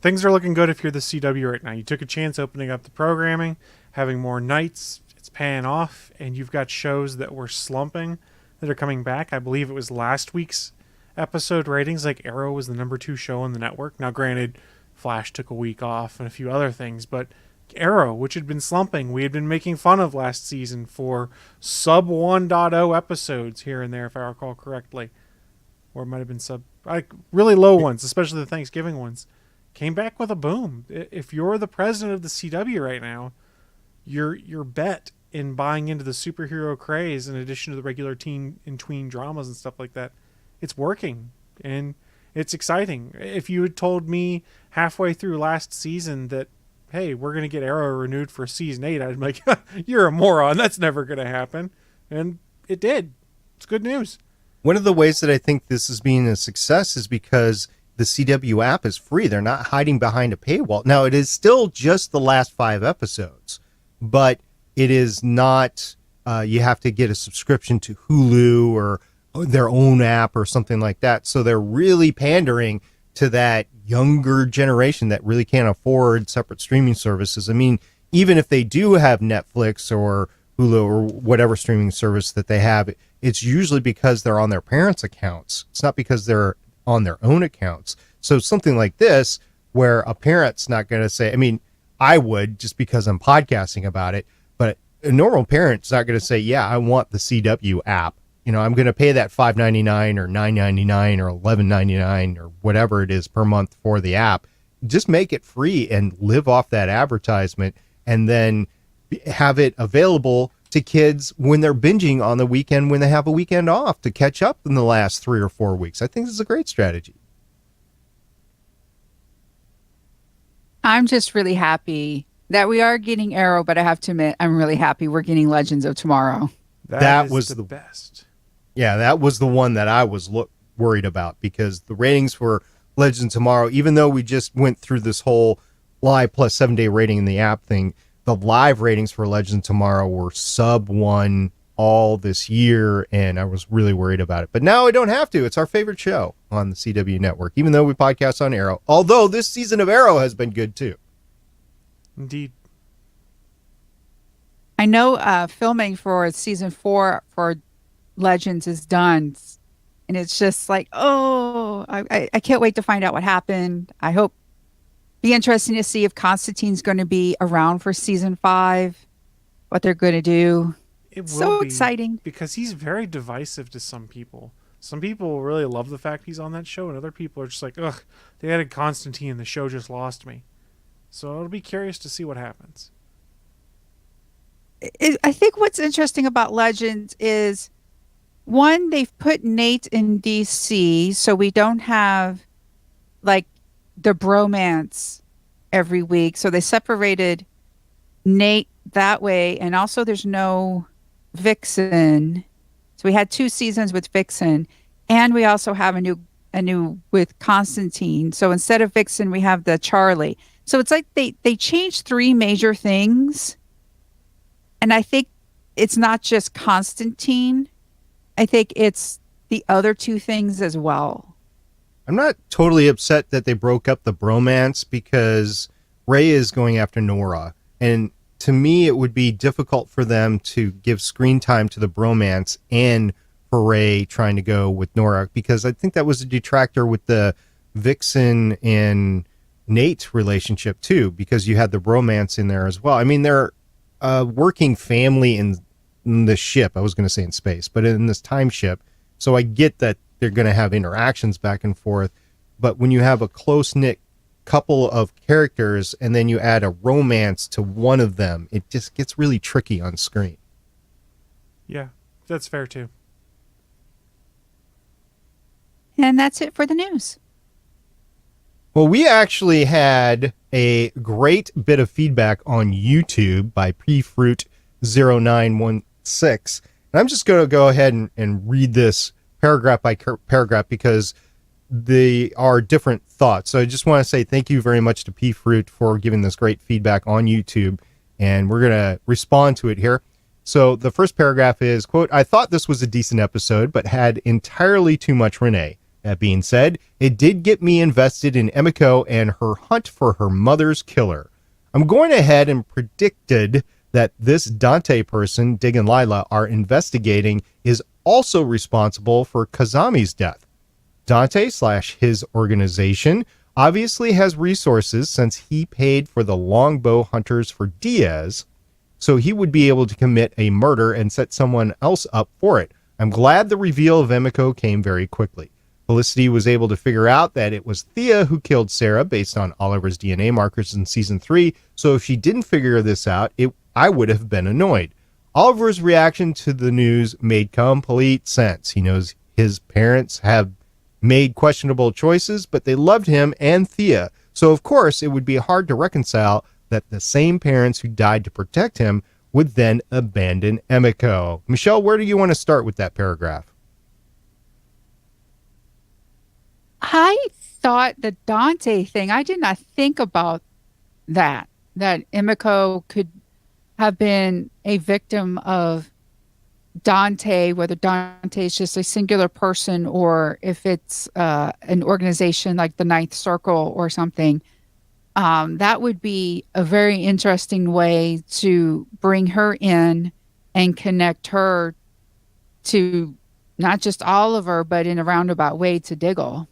Things are looking good if you're the CW right now. You took a chance opening up the programming, having more nights. It's paying off, and you've got shows that were slumping that are coming back. I believe it was last week's episode ratings. Like Arrow was the number 2 show on the network. Now, granted, Flash took a week off and a few other things, but Arrow, which had been slumping, we had been making fun of last season for sub 1.0 episodes here and there, if I recall correctly. Or it might have been really low ones, especially the Thanksgiving ones. Came back with a boom. If you're the president of the CW right now, your bet in buying into the superhero craze, in addition to the regular teen and tween dramas and stuff like that, it's working. And it's exciting. If you had told me halfway through last season that, hey, we're going to get Arrow renewed for season 8, I'd be like, you're a moron. That's never going to happen. And it did. It's good news. One of the ways that I think this is being a success is because the CW app is free. They're not hiding behind a paywall. Now, it is still just the last 5 episodes, but it is not, you have to get a subscription to Hulu or their own app or something like that. So they're really pandering to that younger generation that really can't afford separate streaming services. I mean, even if they do have Netflix or Hulu or whatever streaming service that they have, it's usually because they're on their parents' accounts. It's not because they're on their own accounts. So something like this, where a parent's not going to say, I mean, I would, just because I'm podcasting about it, but a normal parent's not going to say, yeah, I want the CW app. I'm going to pay that $5.99 or $9.99 or $11.99 or whatever it is per month for the app. Just make it free and live off that advertisement, and then have it available to kids when they're binging on the weekend, when they have a weekend off, to catch up in the last 3 or 4 weeks. I think this is a great strategy. I'm just really happy that we are getting Arrow, but I have to admit, I'm really happy we're getting Legends of Tomorrow. That was the best. Yeah, that was the one that I was worried about, because the ratings for Legends Tomorrow, even though we just went through this whole live plus 7-day rating in the app thing, the live ratings for Legends Tomorrow were sub 1 all this year, and I was really worried about it. But now I don't have to. It's our favorite show on the CW network, even though we podcast on Arrow. Although this season of Arrow has been good too. Indeed. I know filming for season 4 for Legends is done, and it's just like, I can't wait to find out what happened. I hope, be interesting to see if Constantine's going to be around for season 5, what they're going to do. It will So be, exciting. because he's very divisive to some people. Some people really love the fact he's on that show, and other people are just like, ugh, they added Constantine, the show just lost me. So it'll be curious to see what happens. I think what's interesting about Legends is, one, they've put Nate in DC, so we don't have like the bromance every week. So they separated Nate that way, and also there's no Vixen. So we had 2 seasons with Vixen, and we also have a new with Constantine. So instead of Vixen, we have the Charlie. So it's like they changed 3 major things. And I think it's not just Constantine. I think it's the other 2 things as well. I'm not totally upset that they broke up the bromance, because Ray is going after Nora. And to me, it would be difficult for them to give screen time to the bromance and for Ray trying to go with Nora, because I think that was a detractor with the Vixen and Nate relationship too, because you had the bromance in there as well. I mean, they're a working family in the ship. I was going to say in space, but in this time ship. So I get that they're going to have interactions back and forth. But when you have a close-knit couple of characters and then you add a romance to one of them, it just gets really tricky on screen. Yeah, that's fair too. And that's it for the news. Well, we actually had a great bit of feedback on YouTube by pfruit0916. And I'm just going to go ahead and read this paragraph by paragraph, because they are different thoughts. So I just want to say thank you very much to pfruit for giving this great feedback on YouTube. And we're going to respond to it here. So the first paragraph is, quote, "I thought this was a decent episode, but had entirely too much Renee. That being said, it did get me invested in Emiko and her hunt for her mother's killer. I'm going ahead and predicted that this Dante person Dig and Lila are investigating is also responsible for Kazami's death. Dante / his organization obviously has resources, since he paid for the longbow hunters for Diaz, so he would be able to commit a murder and set someone else up for it. I'm glad the reveal of Emiko came very quickly. Felicity was able to figure out that it was Thea who killed Sarah based on Oliver's DNA markers in season 3, so if she didn't figure this out, I would have been annoyed. Oliver's reaction to the news made complete sense. He knows his parents have made questionable choices, but they loved him and Thea, so of course it would be hard to reconcile that the same parents who died to protect him would then abandon Emiko. Michelle, where do you want to start with that paragraph? I thought the Dante thing, I did not think about that Emiko could have been a victim of Dante, whether Dante is just a singular person or if it's an organization like the Ninth Circle or something. That would be a very interesting way to bring her in and connect her to not just Oliver, but in a roundabout way to Diggle.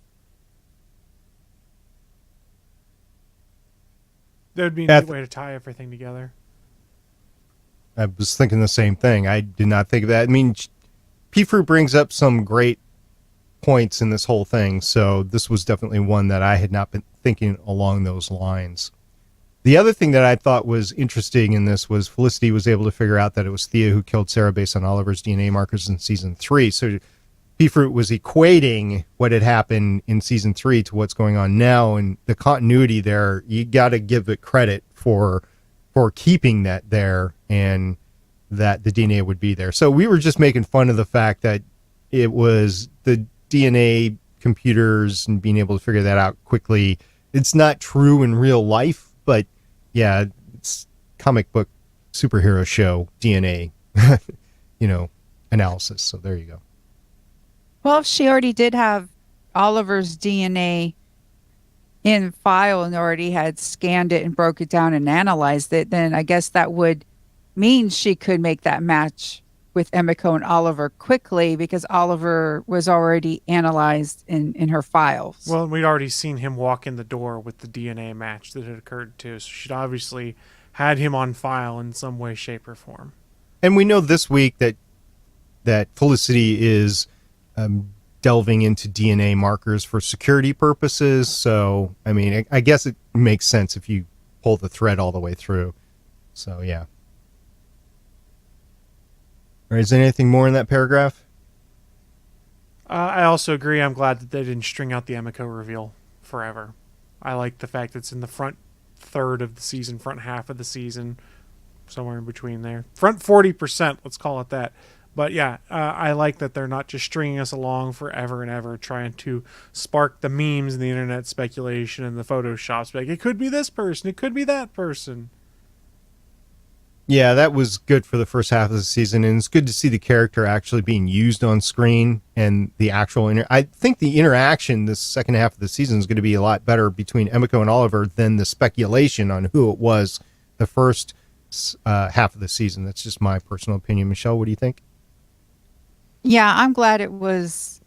That would be a neat way to tie everything together. I was thinking the same thing. I did not think of that. I mean, P-Fruit brings up some great points in this whole thing, so this was definitely one that I had not been thinking along those lines. The other thing that I thought was interesting in this was Felicity was able to figure out that it was Thea who killed Sarah based on Oliver's DNA markers in season 3. So P-Fruit was equating what had happened in season 3 to what's going on now, and the continuity there, you got to give it credit for keeping that there and that the DNA would be there. So we were just making fun of the fact that it was the DNA computers and being able to figure that out quickly. It's not true in real life, but yeah, it's comic book superhero show DNA, analysis. So there you go. Well, if she already did have Oliver's DNA in file and already had scanned it and broke it down and analyzed it, then I guess that would mean she could make that match with Emiko and Oliver quickly because Oliver was already analyzed in her files. Well, we'd already seen him walk in the door with the DNA match that had occurred too, so she'd obviously had him on file in some way, shape, or form. And we know this week that Felicity is delving into DNA markers for security purposes. So, I mean, I guess it makes sense if you pull the thread all the way through. So, yeah. All right, is there anything more in that paragraph? I also agree. I'm glad that they didn't string out the Emiko reveal forever. I like the fact that it's in the front third of the season, front half of the season, somewhere in between there. Front 40%, let's call it that. But yeah, I like that they're not just stringing us along forever and ever, trying to spark the memes and the internet speculation and the photoshops. Like, it could be this person, it could be that person. Yeah, that was good for the first half of the season, and it's good to see the character actually being used on screen and the actual I think the interaction this second half of the season is going to be a lot better between Emiko and Oliver than the speculation on who it was the first half of the season. That's just my personal opinion. Michelle, what do you think? Yeah, I'm glad it was,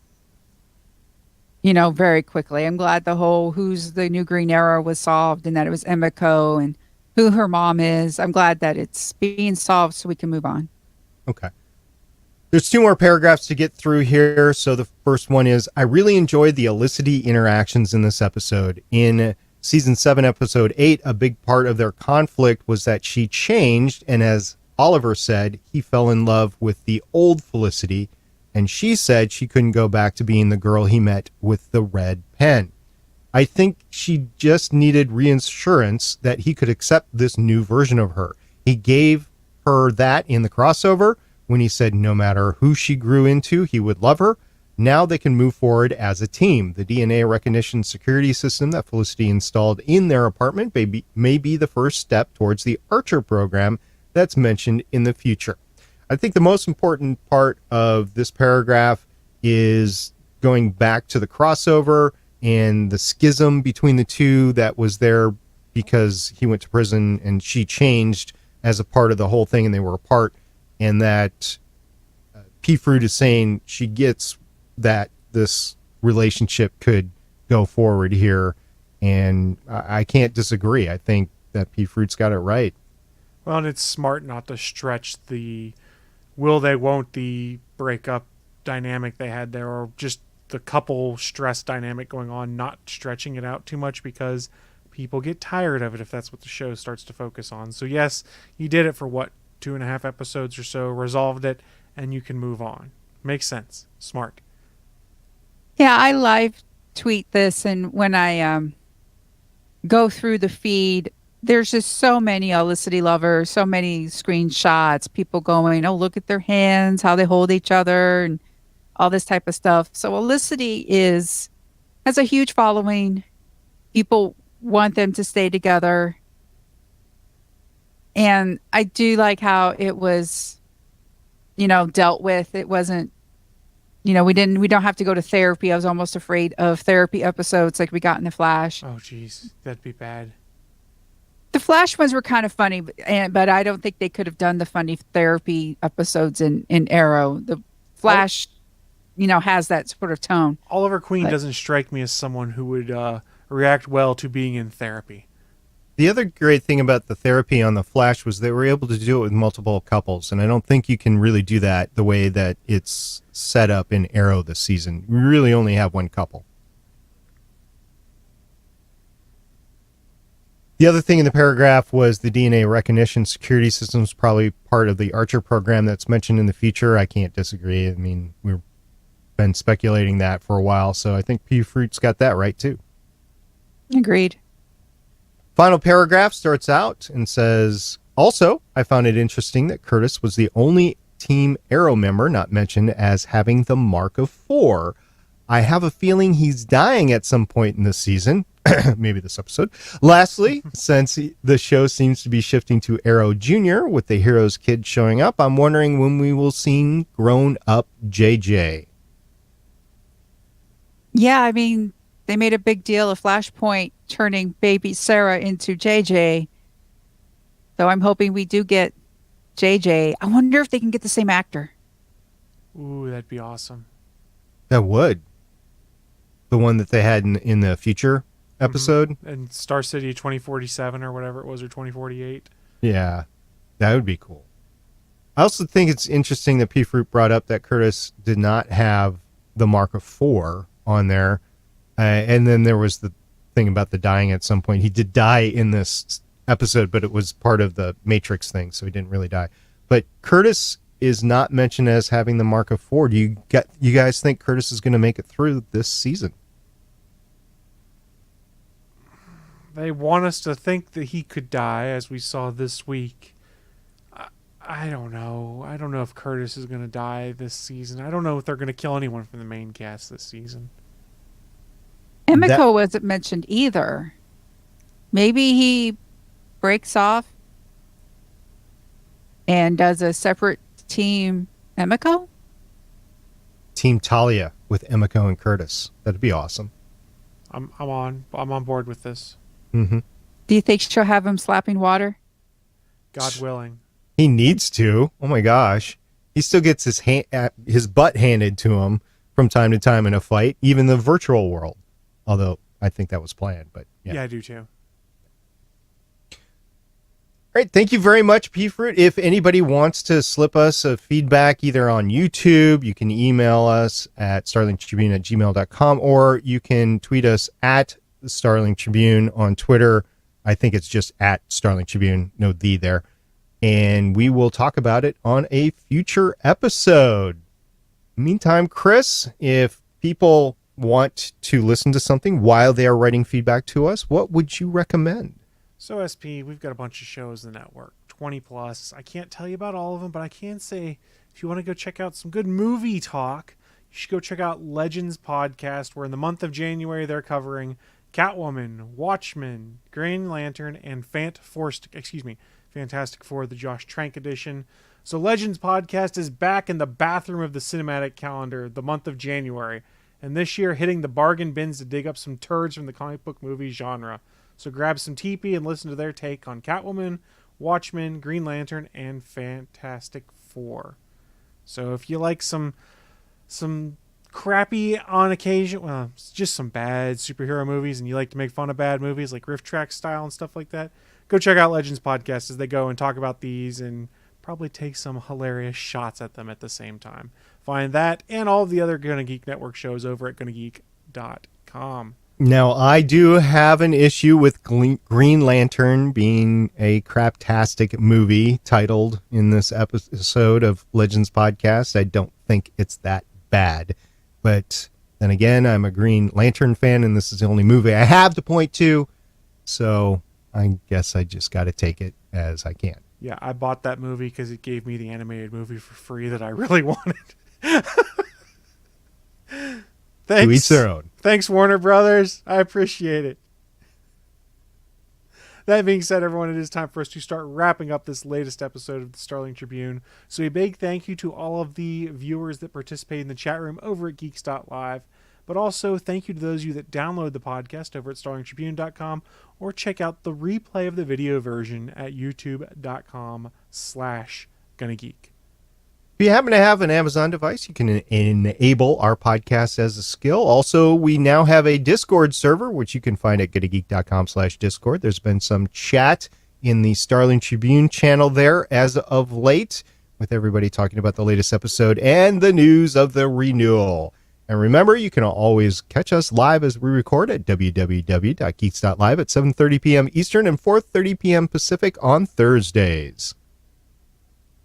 very quickly. I'm glad the whole who's the new Green Arrow was solved and that it was Emiko and who her mom is. I'm glad that it's being solved so we can move on. Okay. There's 2 more paragraphs to get through here. So the first one is, I really enjoyed the Elicity interactions in this episode. In season 7, episode 8, a big part of their conflict was that she changed. And as Oliver said, he fell in love with the old Felicity. And she said she couldn't go back to being the girl he met with the red pen. I think she just needed reassurance that he could accept this new version of her. He gave her that in the crossover when he said no matter who she grew into, he would love her. Now they can move forward as a team. The DNA recognition security system that Felicity installed in their apartment may be the first step towards the Archer program that's mentioned in the future. I think the most important part of this paragraph is going back to the crossover and the schism between the two that was there because he went to prison and she changed as a part of the whole thing and they were apart, and that P-Fruit is saying she gets that this relationship could go forward here, and I can't disagree. I think that P-Fruit's got it right. Well, and it's smart not to stretch the will they won't the breakup dynamic they had there, or just the couple stress dynamic going on, not stretching it out too much because people get tired of it if that's what the show starts to focus on. So yes, you did it for 2.5 episodes or so, resolved it, and you can move on. Makes sense. Smart. Yeah, I live tweet this, and when I go through the feed, there's just so many Elicity lovers, so many screenshots, people going, oh, look at their hands, how they hold each other, and all this type of stuff. So Elicity has a huge following. People want them to stay together. And I do like how it was, dealt with. It wasn't, we don't have to go to therapy. I was almost afraid of therapy episodes like we got in The Flash. Oh, geez, that'd be bad. The Flash ones were kind of funny, but I don't think they could have done the funny therapy episodes in Arrow. The Flash, has that sort of tone. Oliver Queen doesn't strike me as someone who would react well to being in therapy. The other great thing about the therapy on the Flash was they were able to do it with multiple couples, and I don't think you can really do that the way that it's set up in Arrow this season. We really only have one couple. The other thing in the paragraph was the DNA recognition security systems, probably part of the Archer program that's mentioned in the future. I can't disagree. I mean, we've been speculating that for a while, so I think P. Fruit's got that right, too. Agreed. Final paragraph starts out and says, also, I found it interesting that Curtis was the only Team Arrow member not mentioned as having the mark of 4. I have a feeling he's dying at some point in this season. Maybe this episode. Lastly, since the show seems to be shifting to Arrow Jr. with the hero's kid showing up, I'm wondering when we will see grown-up JJ. Yeah, I mean, they made a big deal of Flashpoint turning baby Sarah into JJ. So I'm hoping we do get JJ. I wonder if they can get the same actor. Ooh, that'd be awesome. That would. The one that they had in the future episode. And Star City 2047 or whatever it was, or 2048. Yeah, that would be cool. I also think it's interesting that P. Fruit brought up that Curtis did not have the mark of 4 on there. And then there was the thing about the dying at some point. He did die in this episode, but it was part of the Matrix thing, so he didn't really die. But Curtis is not mentioned as having the mark of 4. Do you guys think Curtis is going to make it through this season? They want us to think that he could die, as we saw this week. I don't know. I don't know if Curtis is going to die this season. I don't know if they're going to kill anyone from the main cast this season. Emiko wasn't mentioned either. Maybe he breaks off and does a separate team Emiko? Team Talia with Emiko and Curtis. That'd be awesome. I'm on board with this. Mm-hmm. Do you think she'll have him slapping water? God willing. He needs to. Oh my gosh. He still gets his butt handed to him from time to time in a fight, even the virtual world. Although I think that was planned, but yeah. Yeah, I do too. All right, thank you very much, P. Fruit. If anybody wants to slip us a feedback either on YouTube, you can email us at starlingtribune@gmail.com, or you can tweet us at Starling Tribune on Twitter. I think it's just at Starling Tribune, no "the" there. And we will talk about it on a future episode. Meantime, Chris, if people want to listen to something while they are writing feedback to us, what would you recommend? So, SP, we've got a bunch of shows in the network, 20 plus. I can't tell you about all of them, but I can say if you want to go check out some good movie talk, you should go check out Legends Podcast, where in the month of January they're covering Catwoman, Watchmen, Green Lantern, and Fantastic Four, the Josh Trank edition. So Legends Podcast is back in the bathroom of the cinematic calendar, the month of January, and this year hitting the bargain bins to dig up some turds from the comic book movie genre. So grab some teepee and listen to their take on Catwoman, Watchmen, Green Lantern, and Fantastic Four. So if you like some crappy on occasion, well, just some bad superhero movies, and you like to make fun of bad movies like Riff Track style and stuff like that, go check out Legends Podcast as they go and talk about these and probably take some hilarious shots at them at the same time. Find that and all of the other Gonna Geek Network shows over at GonnaGeek.com. Now, I do have an issue with Green Lantern being a craptastic movie titled in this episode of Legends Podcast. I don't think it's that bad. But then again, I'm a Green Lantern fan, and this is the only movie I have to point to. So I guess I just got to take it as I can. Yeah, I bought that movie because it gave me the animated movie for free that I really wanted. Thanks. To each their own. Thanks, Warner Brothers. I appreciate it. That being said, everyone, it is time for us to start wrapping up this latest episode of the Starling Tribune. So a big thank you to all of the viewers that participate in the chat room over at geeks.live. But also thank you to those of you that download the podcast over at starlingtribune.com or check out the replay of the video version at youtube.com/GonnaGeek. If you happen to have an Amazon device, you can enable our podcast as a skill. Also, we now have a Discord server, which you can find at getAgeek.com/Discord. There's been some chat in the Starling Tribune channel there as of late, with everybody talking about the latest episode and the news of the renewal. And remember, you can always catch us live as we record at www.geeks.live at 7:30 p.m. Eastern and 4:30 p.m. Pacific on Thursdays.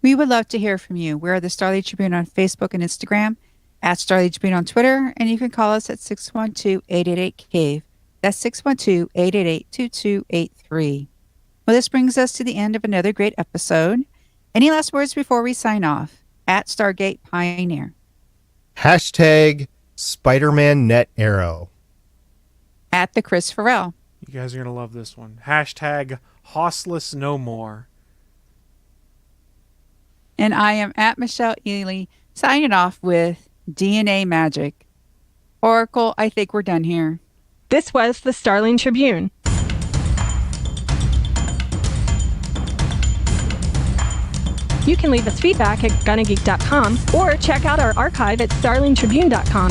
We would love to hear from you. We're the Starling Tribune on Facebook and Instagram, at Starling Tribune on Twitter, and you can call us at 612-888-CAVE. That's 612-888-2283. Well, this brings us to the end of another great episode. Any last words before we sign off? At Stargate Pioneer. Hashtag Spider-Man Net Arrow. At the Chris Farrell. You guys are going to love this one. Hashtag Hossless No More. And I am at Michelle Ely, signing off with DNA Magic. Oracle, I think we're done here. This was the Starling Tribune. You can leave us feedback at GonnaGeek.com or check out our archive at StarlingTribune.com.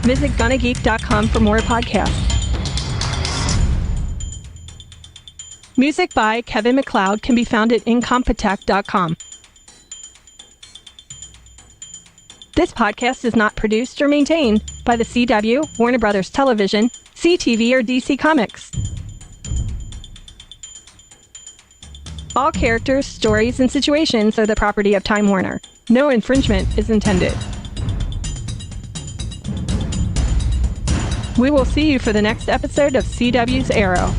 Visit GonnaGeek.com for more podcasts. Music by Kevin MacLeod can be found at Incompetech.com. This podcast is not produced or maintained by the CW, Warner Brothers Television, CTV, or DC Comics. All characters, stories, and situations are the property of Time Warner. No infringement is intended. We will see you for the next episode of CW's Arrow.